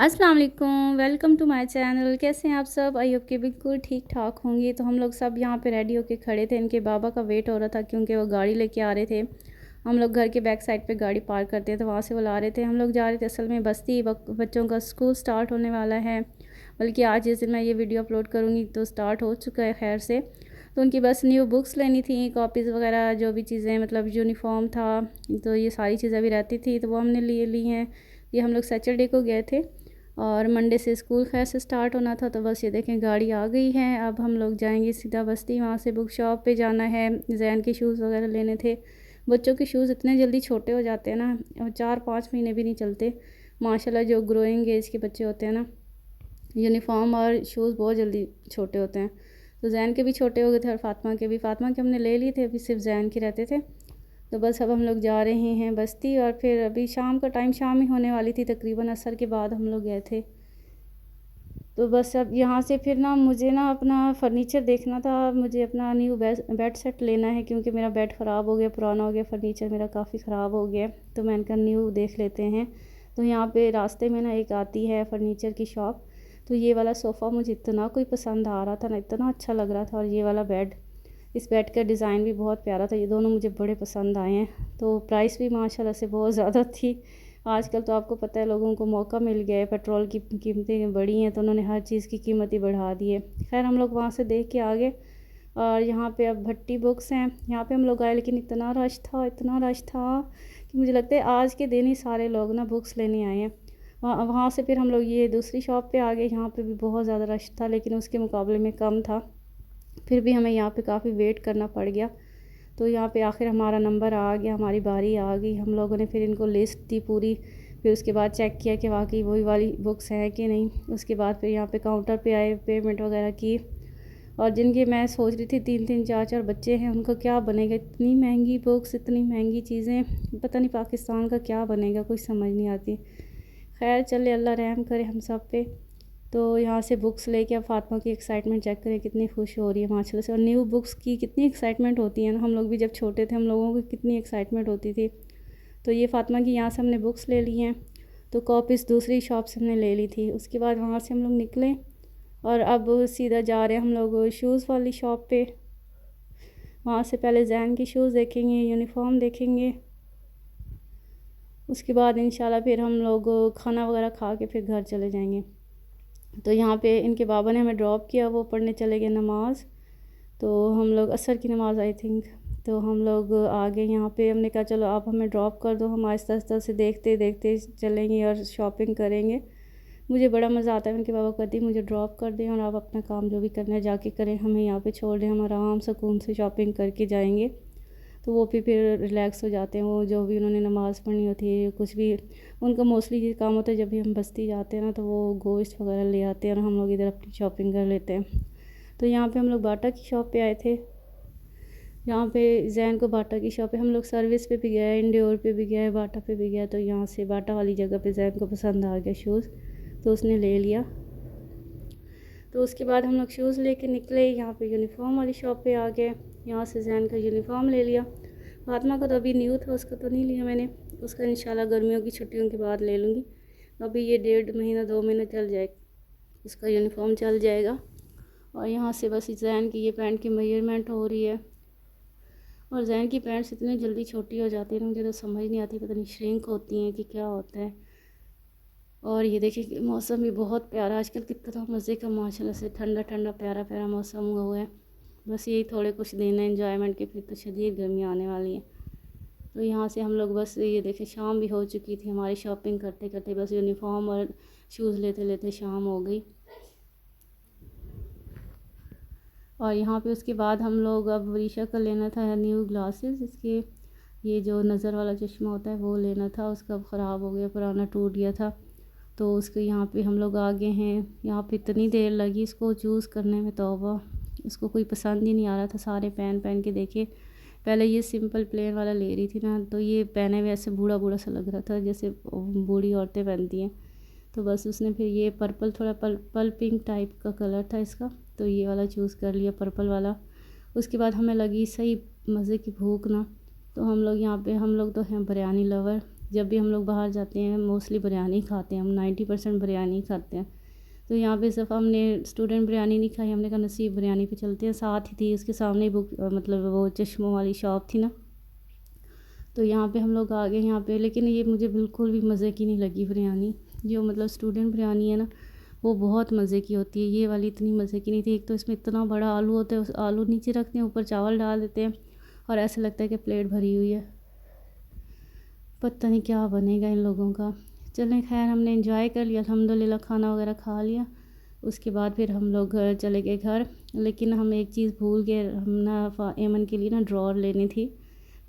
अस्सलाम वालेकुम, welcome to my channel. कैसे हैं आप सब? आई होप कि बिल्कुल ठीक ठाक होंगे। तो हम लोग सब यहाँ पे रेडी होके खड़े थे, इनके बाबा का वेट हो रहा था क्योंकि वो गाड़ी लेके आ रहे थे। हम लोग घर के बैक साइड पे गाड़ी पार्क करते हैं तो वहाँ से वो ला रहे थे। हम लोग जा रहे थे असल में बस्ती, बच्चों का स्कूल स्टार्ट होने वाला है, बल्कि आज जिस दिन मैं ये वीडियो अपलोड करूँगी तो स्टार्ट हो चुका है खैर से। तो उनकी बस न्यू बुक्स लेनी थी, कॉपीज़ वगैरह जो भी चीज़ें, मतलब यूनिफॉर्म था, तो ये सारी चीज़ें अभी रहती थी तो वो हमने ली हैं। ये हम लोग सैटरडे को गए थे और मंडे से स्कूल खैर से स्टार्ट होना था। तो बस ये देखें गाड़ी आ गई है। अब हम लोग जाएंगे सीधा बस्ती, वहाँ से बुक शॉप पे जाना है। जैन के शूज़ वगैरह लेने थे। बच्चों के शूज़ इतने जल्दी छोटे हो जाते हैं ना, और 4-5 महीने भी नहीं चलते माशाल्लाह। जो ग्रोइंग एज के बच्चे होते हैं ना, यूनिफॉर्म और शूज़ बहुत जल्दी छोटे होते हैं। तो जैन के भी छोटे हो गए थे और फातिमा के भी। फातिमा के हमने ले लिए थे, अभी सिर्फ जैन के रहते थे। तो बस अब हम लोग जा रहे हैं बस्ती, और फिर अभी शाम का टाइम, शाम ही होने वाली थी तकरीबन, असर के बाद हम लोग गए थे। तो बस अब यहाँ से फिर ना मुझे ना अपना फ़र्नीचर देखना था। मुझे अपना न्यू बेड सेट लेना है क्योंकि मेरा बेड ख़राब हो गया, पुराना हो गया, फ़र्नीचर मेरा काफ़ी ख़राब हो गया। तो मैं इनका न्यू देख लेते हैं। तो यहाँ पे रास्ते में ना एक आती है फ़र्नीचर की शॉप। तो ये वाला सोफ़ा मुझे इतना कोई पसंद आ रहा था ना, इतना अच्छा लग रहा था। और ये वाला बेड, इस बेड का डिज़ाइन भी बहुत प्यारा था। ये दोनों मुझे बड़े पसंद आए हैं। तो प्राइस भी माशाल्लाह से बहुत ज़्यादा थी। आजकल तो आपको पता है लोगों को मौका मिल गया है, पेट्रोल की कीमतें बढ़ी हैं तो उन्होंने हर चीज़ की कीमत ही बढ़ा दी है। खैर हम लोग वहाँ से देख के आ गए। और यहाँ पे अब भट्टी बुक्स हैं, यहाँ पे हम लोग आए, लेकिन इतना रश था, इतना रश था कि मुझे लगता है आज के दिन ही सारे लोग ना बुक्स लेने आए हैं। वहाँ से फिर हम लोग ये दूसरी शॉप पे आ गए। यहाँ पे भी बहुत ज़्यादा रश था, लेकिन उसके मुकाबले में कम था। फिर भी हमें यहाँ पे काफ़ी वेट करना पड़ गया। तो यहाँ पे आखिर हमारा नंबर आ गया, हमारी बारी आ गई। हम लोगों ने फिर इनको लिस्ट दी पूरी। फिर उसके बाद चेक किया कि वाकई वही वाली बुक्स हैं कि नहीं। उसके बाद फिर यहाँ पे काउंटर पे आए, पेमेंट वगैरह की। और जिनके मैं सोच रही थी 3-3 4-4 बच्चे हैं, उनका क्या बनेगा? इतनी महंगी बुक्स, इतनी महंगी चीज़ें, पता नहीं पाकिस्तान का क्या बनेगा, कुछ समझ नहीं आती। खैर चले, अल्लाह रहम करे हम सब पे। तो यहाँ से बुक्स लेके अब फातिमा की एक्साइटमेंट चेक करें, कितनी खुश हो रही है माशाल्लाह से। और न्यू बुक्स की कितनी एक्साइटमेंट होती है ना, हम लोग भी जब छोटे थे हम लोगों को कितनी एक्साइटमेंट होती थी। तो ये फातिमा की यहाँ से हमने बुक्स ले ली हैं। तो कॉपीज़ दूसरी शॉप से हमने ले ली थी। उसके बाद वहाँ से हम लोग निकले और अब सीधा जा रहे हैं हम लोग शूज़ वाली शॉप पे। वहाँ से पहले जैन के शूज़ देखेंगे, यूनिफॉर्म देखेंगे। उसके बाद इंशाल्लाह फिर हम लोग खाना वगैरह खा के फिर घर चले जाएंगे। तो यहाँ पे इनके बाबा ने हमें ड्रॉप किया, वो पढ़ने चले गए नमाज़। तो हम लोग असर की नमाज़ आई थिंक, तो हम लोग आ गए यहाँ पे। हमने कहा चलो आप हमें ड्रॉप कर दो, हम आहिस्ता आहिस्ता से देखते देखते चलेंगे और शॉपिंग करेंगे। मुझे बड़ा मज़ा आता है, उनके बाबा कहती मुझे ड्रॉप कर दें और आप अपना काम जो भी करना है जाके करें, हमें यहाँ पे छोड़ दें, हम आराम सुकून से शॉपिंग करके जाएंगे। तो वो भी फिर रिलैक्स हो जाते हैं। वो जो भी उन्होंने नमाज़ पढ़नी होती है, कुछ भी उनका मोस्टली ये काम होता है। जब भी हम बस्ती जाते हैं ना तो वो गोश्त वगैरह ले आते हैं और हम लोग इधर अपनी शॉपिंग कर लेते हैं। तो यहाँ पे हम लोग बाटा की शॉप पे आए थे। यहाँ पे जैन को बाटा की शॉप पे हम लोग सर्विस पे भी गए, इंडोर पे भी गए, बाटा पे भी गया। तो यहाँ से बाटा वाली जगह पे जैन को पसंद आ गया शूज़, तो उसने ले लिया। तो उसके बाद हम लोग शूज़ लेके निकले, यहाँ पे यूनिफॉर्म वाली शॉप पे आ गए। यहाँ से जैन का यूनिफॉर्म ले लिया। फातिमा का तो अभी न्यू था, उसका तो नहीं लिया मैंने। उसका इंशाल्लाह गर्मियों की छुट्टियों के बाद ले लूँगी। अभी ये 1.5 महीना 2 महीने चल जाए, उसका यूनिफॉर्म चल जाएगा। और यहाँ से बस जैन की ये पैंट की मेजरमेंट हो रही है। और जैन की पैंट्स इतनी जल्दी छोटी हो जाती है ना, मुझे तो समझ नहीं आती, पता नहीं श्रिंक होती हैं कि क्या होता है। और ये देखिए कि मौसम भी बहुत प्यारा आजकल, कितना मज़े का माशाल्लाह से ठंडा ठंडा प्यारा प्यारा मौसम हुआ है। बस यही थोड़े कुछ दिन है एंजॉयमेंट के, फिर तो शदीद गर्मी आने वाली है। तो यहाँ से हम लोग बस ये देखें शाम भी हो चुकी थी हमारी, शॉपिंग करते करते बस यूनिफॉर्म और शूज़ लेते लेते शाम हो गई। और यहाँ पे उसके बाद हम लोग अब वरीशा का लेना था न्यू ग्लासेस। इसके ये जो नज़र वाला चश्मा होता है वो लेना था, उसका अब ख़राब हो गया, पुराना टूट गया था। तो उसके यहाँ पे हम लोग आ गए हैं। यहाँ पे इतनी देर लगी इसको चूज़ करने में, तौबा, इसको कोई पसंद ही नहीं आ रहा था। सारे पहन पहन के देखे। पहले ये सिंपल प्लेन वाला ले रही थी ना, तो ये पहने हुए ऐसे बूढ़ा बूढ़ा सा लग रहा था जैसे बूढ़ी औरतें पहनती हैं। तो बस उसने फिर ये पर्पल, थोड़ा पल पिंक टाइप का कलर था इसका, तो ये वाला चूज़ कर लिया, पर्पल वाला। उसके बाद हमें लगी सही मज़े की भूख ना, तो हम लोग यहाँ पे, हम लोग तो हैं बिरयानी लवर, जब भी हम लोग बाहर जाते हैं मोस्टली बिरयानी खाते हैं, हम 90% बिरयानी खाते हैं। तो यहाँ पे सिर्फ हमने स्टूडेंट बिरयानी नहीं खाई, हमने कहा नसीब बिरयानी पे चलते हैं। साथ ही थी उसके सामने मतलब वो चश्मों वाली शॉप थी ना, तो यहाँ पे हम लोग आ गए यहाँ पे। लेकिन ये मुझे बिल्कुल भी मज़े की नहीं लगी बिरयानी। जो मतलब स्टूडेंट बिरयानी है ना, वो बहुत मज़े की होती है, ये वाली इतनी मज़े की नहीं थी। एक तो इसमें इतना बड़ा आलू होता है, उस आलू नीचे रखते हैं, ऊपर चावल डाल देते हैं और ऐसा लगता है कि प्लेट भरी हुई है। पता नहीं क्या बनेगा इन लोगों का। चलें खैर, हमने एंजॉय कर लिया अल्हम्दुलिल्लाह, खाना वगैरह खा लिया। उसके बाद फिर हम लोग चले गए घर। लेकिन हम एक चीज़ भूल गए, हम ना एमन के लिए ना ड्रॉर लेनी थी,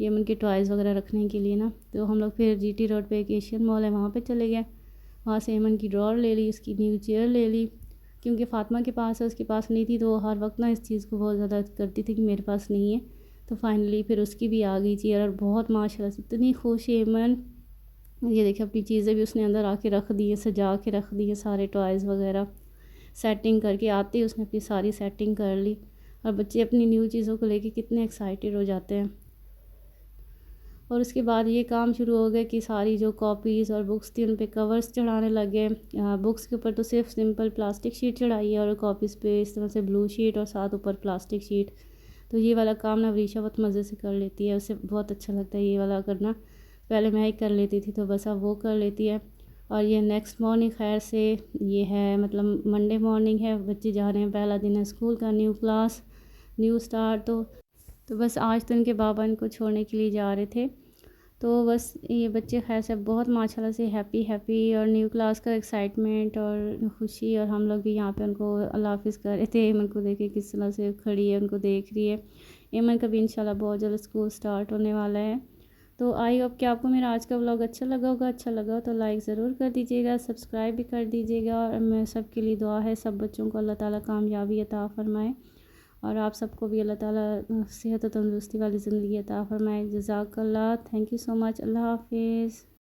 एमन के टॉयज़ वगैरह रखने के लिए ना। तो हम लोग फिर जीटी रोड पे एक एशियन मॉल है, वहाँ पे चले गए। वहाँ से एमन की ड्रॉर ले ली, उसकी न्यू चेयर ले ली, क्योंकि फ़ातिमा के पास है, उसके पास नहीं थी। तो वो हर वक्त ना इस चीज़ को बहुत ज़्यादा करती थी कि मेरे पास नहीं है। तो फाइनली फिर उसकी भी आ गई चेयर, और बहुत माशाल्लाह से इतनी खुश है एमन। ये देखिए अपनी चीज़ें भी उसने अंदर आके रख दी है, सजा के रख दी है, सारे टॉयज़ वगैरह सेटिंग करके आते ही उसने अपनी सारी सेटिंग कर ली। और बच्चे अपनी न्यू चीज़ों को लेके कितने एक्साइटेड हो जाते हैं। और उसके बाद ये काम शुरू हो गया कि सारी जो कॉपीज़ और बुक्स थी उन पे कवर्स चढ़ाने लगे। बुक्स के ऊपर तो सिर्फ सिंपल प्लास्टिक शीट चढ़ाई है, और कॉपीज़ पे इस तरह से ब्लू शीट और साथ ऊपर प्लास्टिक शीट। तो ये वाला काम ना वरीशा बहुत मज़े से कर लेती है, उसे बहुत अच्छा लगता है ये वाला करना। पहले मैं ही कर लेती थी, तो बस अब वो कर लेती है। और ये नेक्स्ट मॉर्निंग खैर से ये है मतलब मंडे मॉर्निंग है, बच्चे जा रहे हैं, पहला दिन है स्कूल का, न्यू क्लास न्यू स्टार्ट। तो बस आज तो इनके बाबा इनको छोड़ने के लिए जा रहे थे। तो बस ये बच्चे खैर से बहुत माशाल्लाह से हैप्पी हैप्पी, और न्यू क्लास का एक्साइटमेंट और खुशी। और हम लोग भी यहाँ पे उनको अल्लाह हाफ़िज़ कर रहे थे। एमन को देखे किस तरह से खड़ी है, उनको देख रही है। एमन का भी इंशाल्लाह बहुत जल्द स्कूल स्टार्ट होने वाला है। तो आई होप कि आपको मेरा आज का व्लॉग अच्छा लगा होगा। अच्छा लगा तो लाइक ज़रूर कर दीजिएगा, सब्सक्राइब भी कर दीजिएगा। और मैं सबके लिए दुआ है, सब बच्चों को अल्लाह ताला कामयाबी अता फ़रमाए, और आप सबको भी अल्लाह ताला सेहत और तंदुरुस्ती वाली ज़िंदगी अता फ़रमाए। जज़ाकल्लाह, थैंक यू सो मच, अल्लाह हाफ़िज़।